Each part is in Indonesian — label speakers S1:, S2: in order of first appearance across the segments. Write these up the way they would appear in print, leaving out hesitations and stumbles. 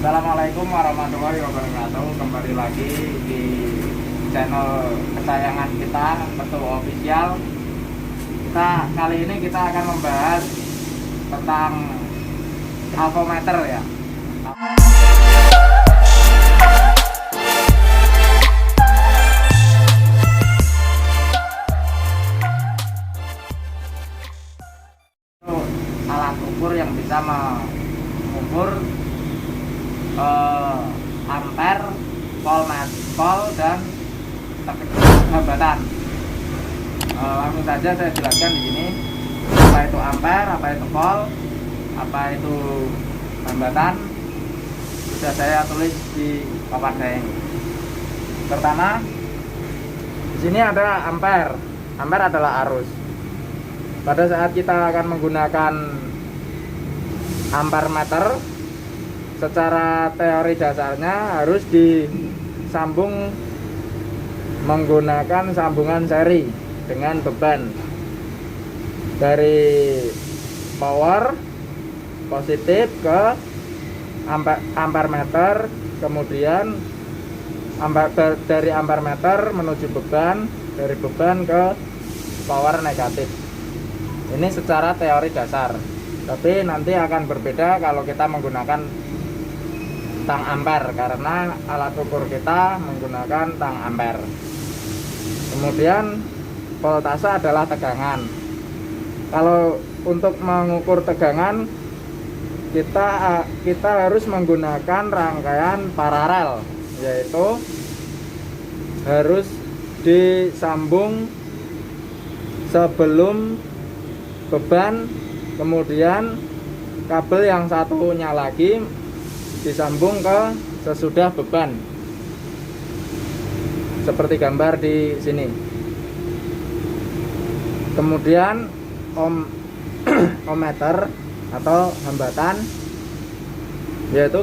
S1: Assalamualaikum warahmatullahi wabarakatuh. Kembali lagi di channel kesayangan kita, Betul Official. Kali ini kita akan membahas tentang avometer ya. Itu alat ukur yang bisa mengukur ampere, volt dan hambatan. Langsung saja saya jelaskan di sini apa itu ampere, apa itu volt, apa itu hambatan. Sudah saya tulis di papan saya ini. Pertama, di sini ada ampere. Ampere adalah arus. Pada saat kita akan menggunakan ampere meter, secara teori dasarnya harus disambung menggunakan sambungan seri dengan beban dari power positif ke ampere meter, kemudian dari ampere meter menuju beban, dari beban ke power negatif. Ini secara teori dasar, tapi nanti akan berbeda kalau kita menggunakan tang ampere, karena alat ukur kita menggunakan tang ampere. Kemudian voltase adalah tegangan. Kalau untuk mengukur tegangan kita harus menggunakan rangkaian paralel, yaitu harus disambung sebelum beban, kemudian kabel yang satunya lagi disambung ke sesudah beban, seperti gambar di sini. Kemudian ohmmeter atau hambatan, yaitu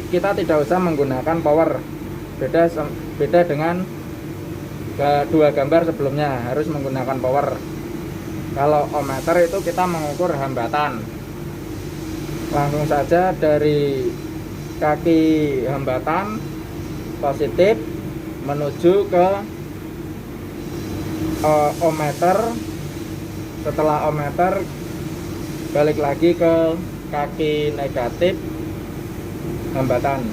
S1: kita tidak usah menggunakan power. Beda dengan kedua gambar sebelumnya, harus menggunakan power. Kalau ohmmeter itu kita mengukur hambatan. Langsung saja dari kaki hambatan positif menuju ke ohmmeter. Setelah ohmmeter balik lagi ke kaki negatif hambatan.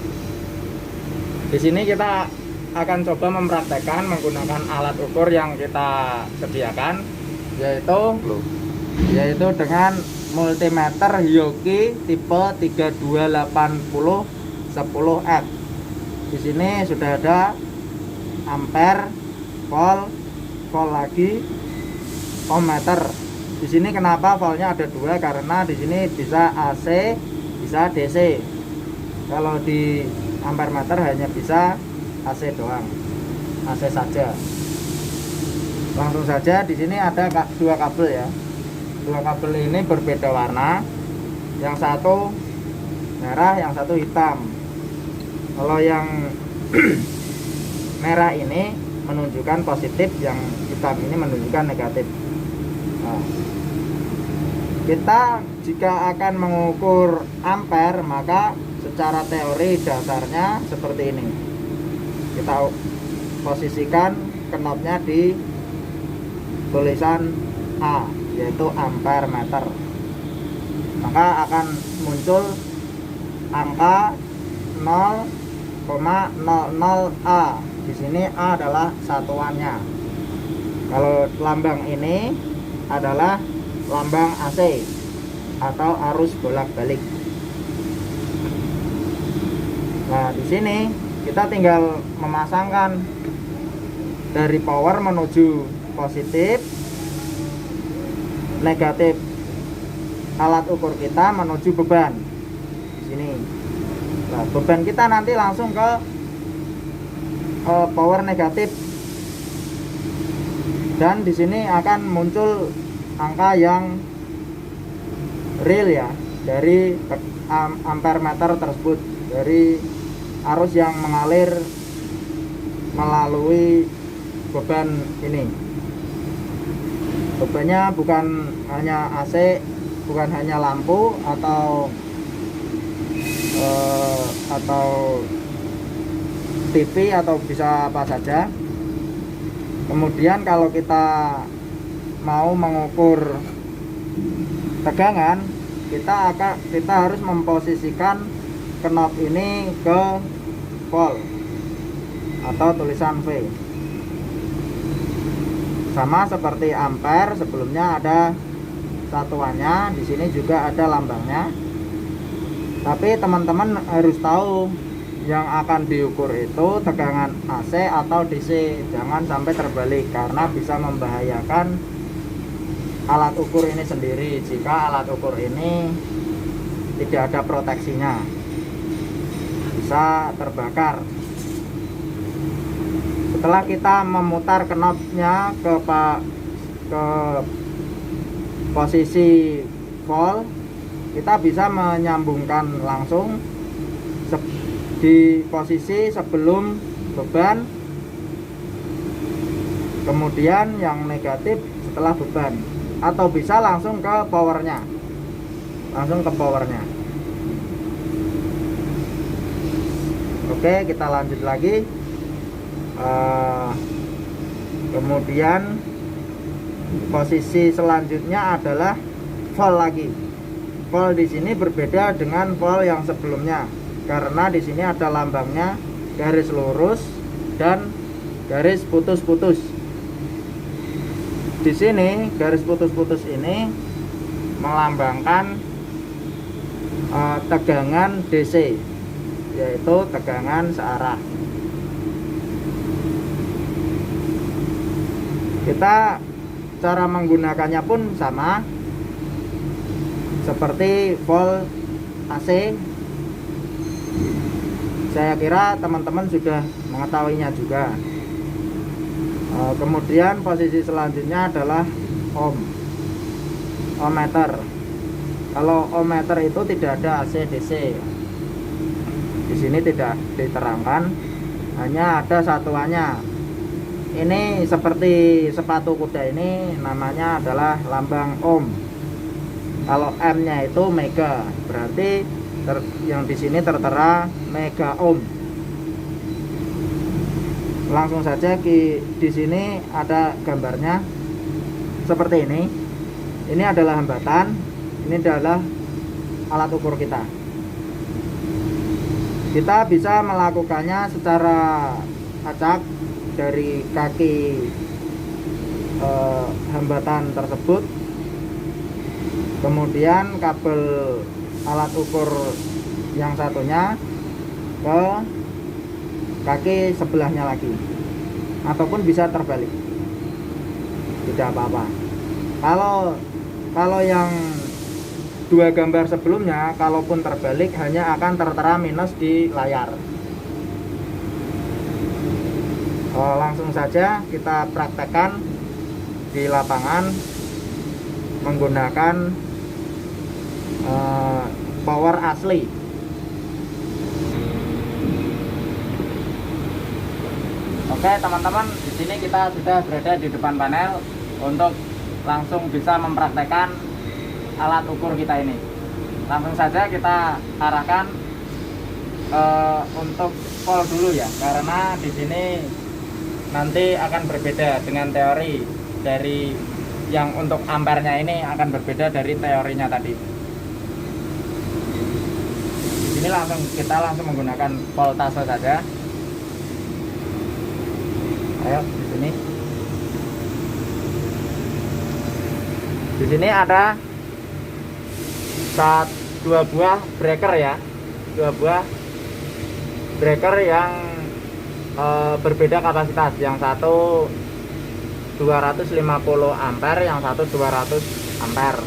S1: Di sini kita akan coba mempraktekkan menggunakan alat ukur yang kita sediakan, yaitu dengan multimeter Hioki tipe 3280 10F. Di sini sudah ada ampere, volt lagi, ohmmeter. Di sini kenapa voltnya ada dua? Karena di sini bisa AC, bisa DC. Kalau di ampere meter hanya bisa AC doang, AC saja. Langsung saja, di sini ada dua kabel ya. Dua kabel ini berbeda warna, yang satu merah, yang satu hitam. Kalau yang merah ini menunjukkan positif, yang hitam ini menunjukkan negatif. Nah, kita jika akan mengukur ampere, maka secara teori dasarnya seperti ini. Kita posisikan knopnya di tulisan A, yaitu ampere meter, maka akan muncul angka 0,00A. Di sini A adalah satuannya. Kalau lambang ini adalah lambang AC atau arus bolak-balik. Nah, di sini kita tinggal memasangkan dari power menuju positif, negatif alat ukur kita menuju beban. Di sini. Nah, beban kita nanti langsung ke power negatif, dan di sini akan muncul angka yang real ya dari ampere meter tersebut, dari arus yang mengalir melalui beban ini. Bebannya bukan hanya AC, bukan hanya lampu atau atau TV atau bisa apa saja. Kemudian kalau kita mau mengukur tegangan, kita harus memposisikan knob ini ke volt atau tulisan V. Sama seperti ampere, sebelumnya ada satuannya, di sini juga ada lambangnya. Tapi teman-teman harus tahu yang akan diukur itu tegangan AC atau DC, jangan sampai terbalik karena bisa membahayakan alat ukur ini sendiri jika alat ukur ini tidak ada proteksinya, bisa terbakar. Setelah kita memutar knobnya ke posisi volt, kita bisa menyambungkan langsung di posisi sebelum beban, kemudian yang negatif setelah beban, atau bisa langsung ke powernya, Oke, kita lanjut lagi. Kemudian posisi selanjutnya adalah volt lagi. Volt di sini berbeda dengan volt yang sebelumnya karena di sini ada lambangnya garis lurus dan garis putus-putus. Di sini garis putus-putus ini melambangkan tegangan DC, yaitu tegangan searah. Kita cara menggunakannya pun sama seperti volt AC. Saya kira teman-teman sudah mengetahuinya juga. Kemudian posisi selanjutnya adalah ohmmeter. Kalau ohmmeter itu tidak ada AC DC. Di sini tidak diterangkan, hanya ada satuannya. Ini seperti sepatu kuda, ini namanya adalah lambang ohm. Kalau M-nya itu mega, berarti yang di sini tertera mega ohm. Langsung saja di sini ada gambarnya seperti ini. Ini adalah hambatan, ini adalah alat ukur kita. Kita bisa melakukannya secara acak dari kaki hambatan tersebut, kemudian kabel alat ukur yang satunya ke kaki sebelahnya lagi, ataupun bisa terbalik, tidak apa-apa. Kalau yang dua gambar sebelumnya, kalaupun terbalik hanya akan tertera minus di layar. Langsung saja kita praktekkan di lapangan menggunakan power asli. Oke teman-teman, di sini kita sudah berada di depan panel untuk langsung bisa mempraktekkan alat ukur kita ini. Langsung saja kita arahkan untuk volt dulu ya, karena di sini nanti akan berbeda dengan teori dari yang untuk ampernya ini akan berbeda dari teorinya tadi. Di sini kita langsung menggunakan voltase saja. Ayo di sini. Di sini ada dua buah breaker ya, dua buah breaker yang berbeda kapasitas. Yang satu 250 ampere, yang satu 200 ampere.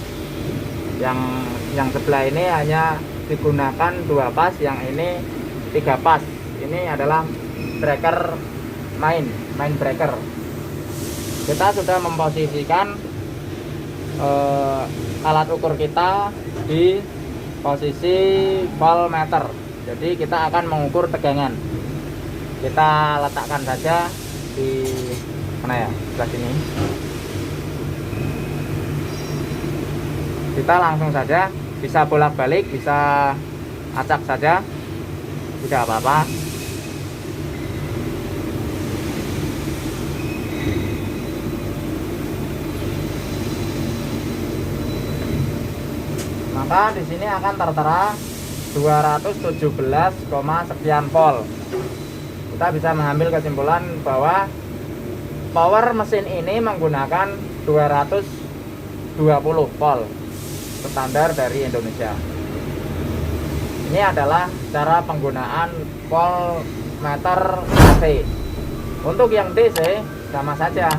S1: Yang sebelah ini hanya digunakan 2 pas, yang ini 3 pas. Ini adalah breaker main breaker. Kita sudah memposisikan alat ukur kita di posisi voltmeter. Jadi kita akan mengukur tegangan. Kita letakkan saja di mana ya, sebelah sini. Kita langsung saja bisa bolak-balik, bisa acak saja. tidak apa-apa. Maka di sini akan tertera 217, sekian volt. Kita bisa mengambil kesimpulan bahwa power mesin ini menggunakan 220 volt standar dari Indonesia. Ini adalah cara penggunaan voltmeter AC. Untuk yang DC sama saja,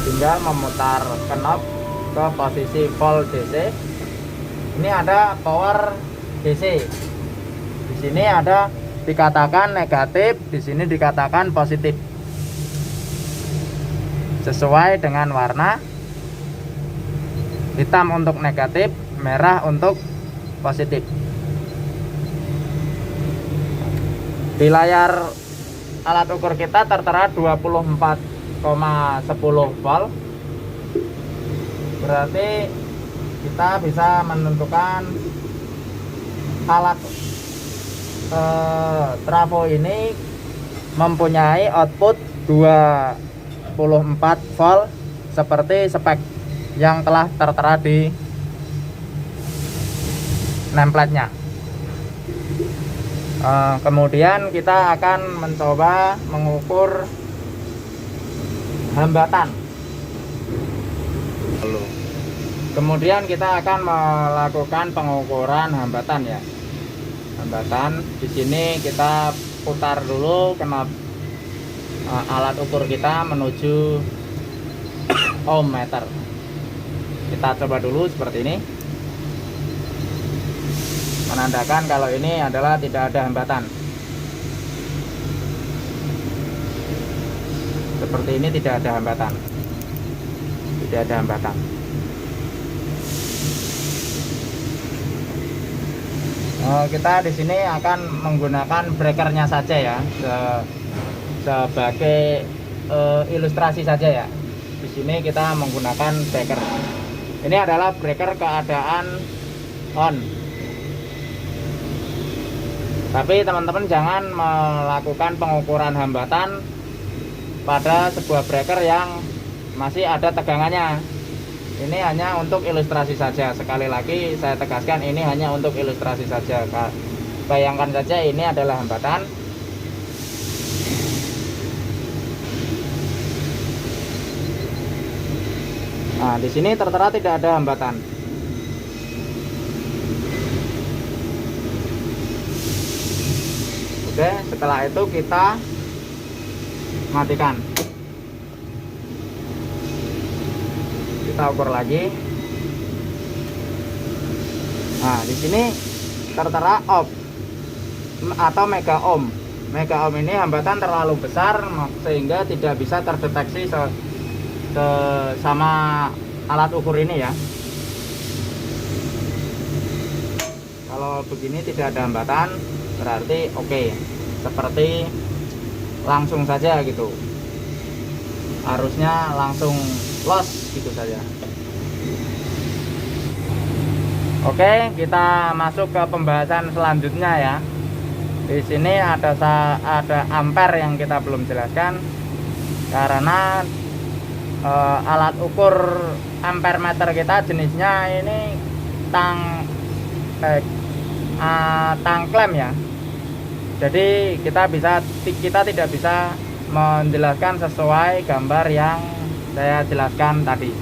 S1: tinggal memutar knob ke posisi volt DC. Ini ada power DC. Di sini ada dikatakan negatif, di sini dikatakan positif. Sesuai dengan warna. Hitam untuk negatif, merah untuk positif. Di layar alat ukur kita tertera 24,10 volt. Berarti kita bisa menentukan alat trafo ini mempunyai output 24 volt seperti spek yang telah tertera di nameplate-nya. Kemudian kita akan mencoba mengukur hambatan. Kemudian kita akan melakukan pengukuran hambatan ya. Hambatan di sini kita putar dulu knob alat ukur kita menuju ohm meter. Kita coba dulu seperti ini, menandakan kalau ini adalah tidak ada hambatan. Seperti ini tidak ada hambatan, tidak ada hambatan. Kita di sini akan menggunakan breakernya saja ya, sebagai ilustrasi saja ya. Di sini kita menggunakan breaker. Ini adalah breaker keadaan on. Tapi teman-teman jangan melakukan pengukuran hambatan pada sebuah breaker yang masih ada tegangannya. Ini hanya untuk ilustrasi saja. Sekali lagi saya tegaskan, ini hanya untuk ilustrasi saja. Bayangkan saja ini adalah hambatan. Nah, di sini tertera tidak ada hambatan. Oke, setelah itu kita matikan. Kita ukur lagi. Nah, di sini tertera off atau mega ohm. Mega ohm ini hambatan terlalu besar sehingga tidak bisa terdeteksi sama alat ukur ini ya. Kalau begini tidak ada hambatan, berarti oke. Seperti langsung saja gitu, arusnya langsung los gitu saja. Oke, kita masuk ke pembahasan selanjutnya ya. Di sini ada ampere yang kita belum jelaskan karena alat ukur ampere meter kita jenisnya ini tang klem ya. Jadi kita tidak bisa menjelaskan sesuai gambar yang saya jelaskan tadi.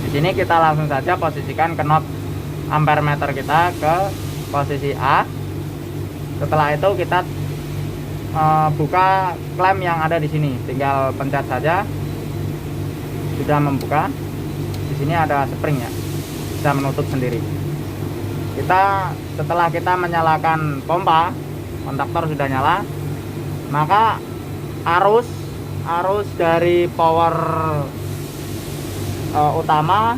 S1: Di sini kita langsung saja posisikan knob ampere meter kita ke posisi A. Setelah itu kita buka klem yang ada di sini, tinggal pencet saja, sudah membuka. Di sini ada spring ya, bisa menutup sendiri. Setelah kita menyalakan pompa, kontaktor sudah nyala, maka arus dari power utama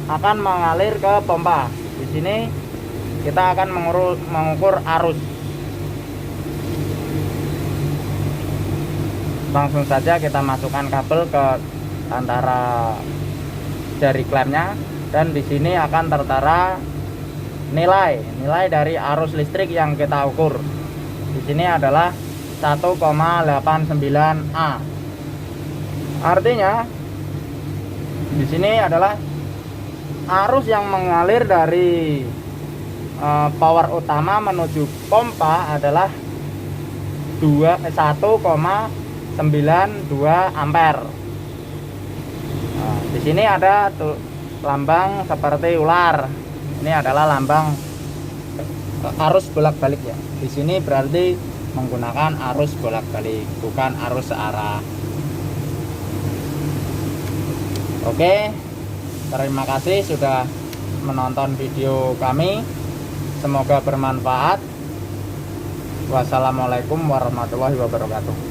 S1: akan mengalir ke pompa. Di sini kita akan mengukur arus. Langsung saja kita masukkan kabel ke antara jari klemnya, dan di sini akan tertera nilai dari arus listrik yang kita ukur di sini adalah 1,89 A. Artinya di sini adalah arus yang mengalir dari power utama menuju pompa adalah 1,92 ampere. Nah, di sini ada lambang seperti ular. Ini adalah lambang arus bolak-balik ya. Di sini berarti menggunakan arus bolak-balik, bukan arus searah. Oke, terima kasih sudah menonton video kami. Semoga bermanfaat. Wassalamualaikum warahmatullahi wabarakatuh.